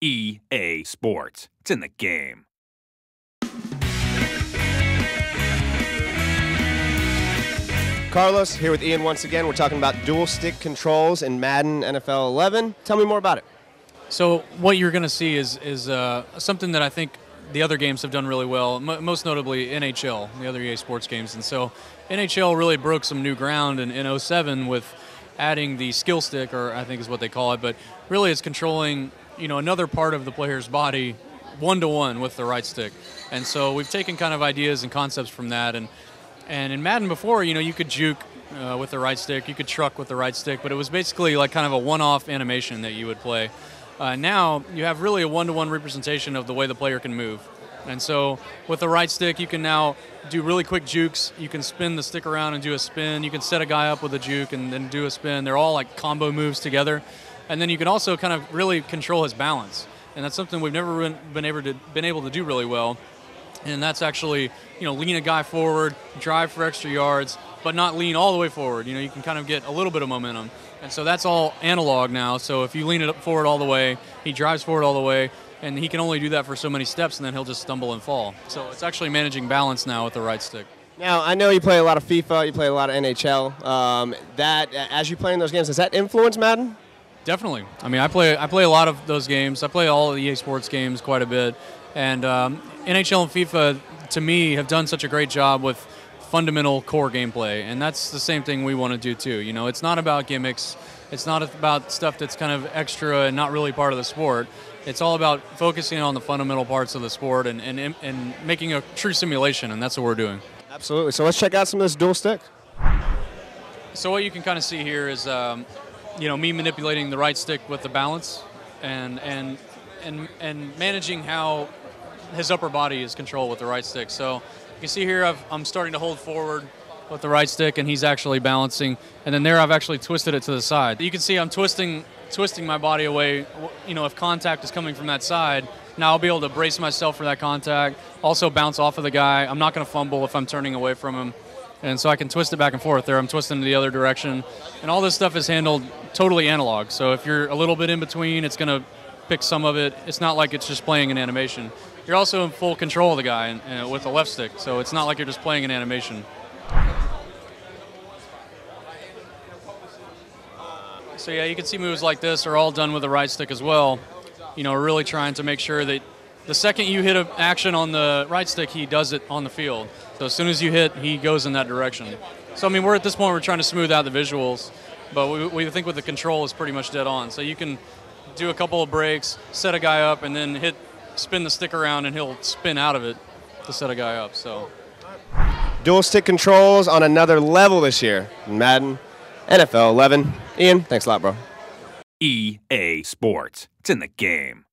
EA Sports. It's in the game. Carlos here with Ian once again. We're talking about dual stick controls in Madden NFL 11. Tell me more about it. So what you're going to see is something that I think the other games have done really well, most notably NHL, the other EA Sports games. And so NHL really broke some new ground in 07 with adding the skill stick, or I think is what they call it, but really it's controlling another part of the player's body one-to-one with the right stick. And so we've taken kind of ideas and concepts from that. And in Madden before, you could juke with the right stick, you could truck with the right stick, but it was basically like kind of a one-off animation that you would play. Now you have really a one-to-one representation of the way the player can move. And so with the right stick, you can now do really quick jukes. You can spin the stick around and do a spin. You can set a guy up with a juke and then do a spin. They're all like combo moves together. And then you can also kind of really control his balance. And that's something we've never been able to do really well. And that's actually, lean a guy forward, drive for extra yards, but not lean all the way forward. You can kind of get a little bit of momentum. And so that's all analog now. So if you lean it forward all the way, he drives forward all the way, and he can only do that for so many steps, and then he'll just stumble and fall. So it's actually managing balance now with the right stick. Now, I know you play a lot of FIFA, you play a lot of NHL. As you play in those games, does that influence Madden? Definitely. I mean, I play a lot of those games. I play all of the EA Sports games quite a bit. And NHL and FIFA, to me, have done such a great job with fundamental core gameplay. And that's the same thing we want to do, too. It's not about gimmicks. It's not about stuff that's kind of extra and not really part of the sport. It's all about focusing on the fundamental parts of the sport and making a true simulation, and that's what we're doing. Absolutely. So let's check out some of this dual stick. So what you can kind of see here is me manipulating the right stick with the balance and managing how his upper body is controlled with the right stick. So you can see here I'm starting to hold forward with the right stick, and he's actually balancing. And then there I've actually twisted it to the side. You can see I'm twisting my body away. If contact is coming from that side, now I'll be able to brace myself for that contact, also bounce off of the guy. I'm not going to fumble if I'm turning away from him. And so I can twist it back and forth there. I'm twisting the other direction. And all this stuff is handled totally analog. So if you're a little bit in between, it's going to pick some of it. It's not like it's just playing an animation. You're also in full control of the guy with the left stick. So it's not like you're just playing an animation. So yeah, you can see moves like this are all done with the right stick as well. Really trying to make sure that the second you hit an action on the right stick, he does it on the field. So as soon as you hit, he goes in that direction. So I mean, we're at this point, we're trying to smooth out the visuals, but we think with the control is pretty much dead on. So you can do a couple of breaks, set a guy up, and then spin the stick around, and he'll spin out of it to set a guy up. So Dual stick controls on another level this year in Madden NFL 11. Ian, thanks a lot, bro. EA Sports. It's in the game.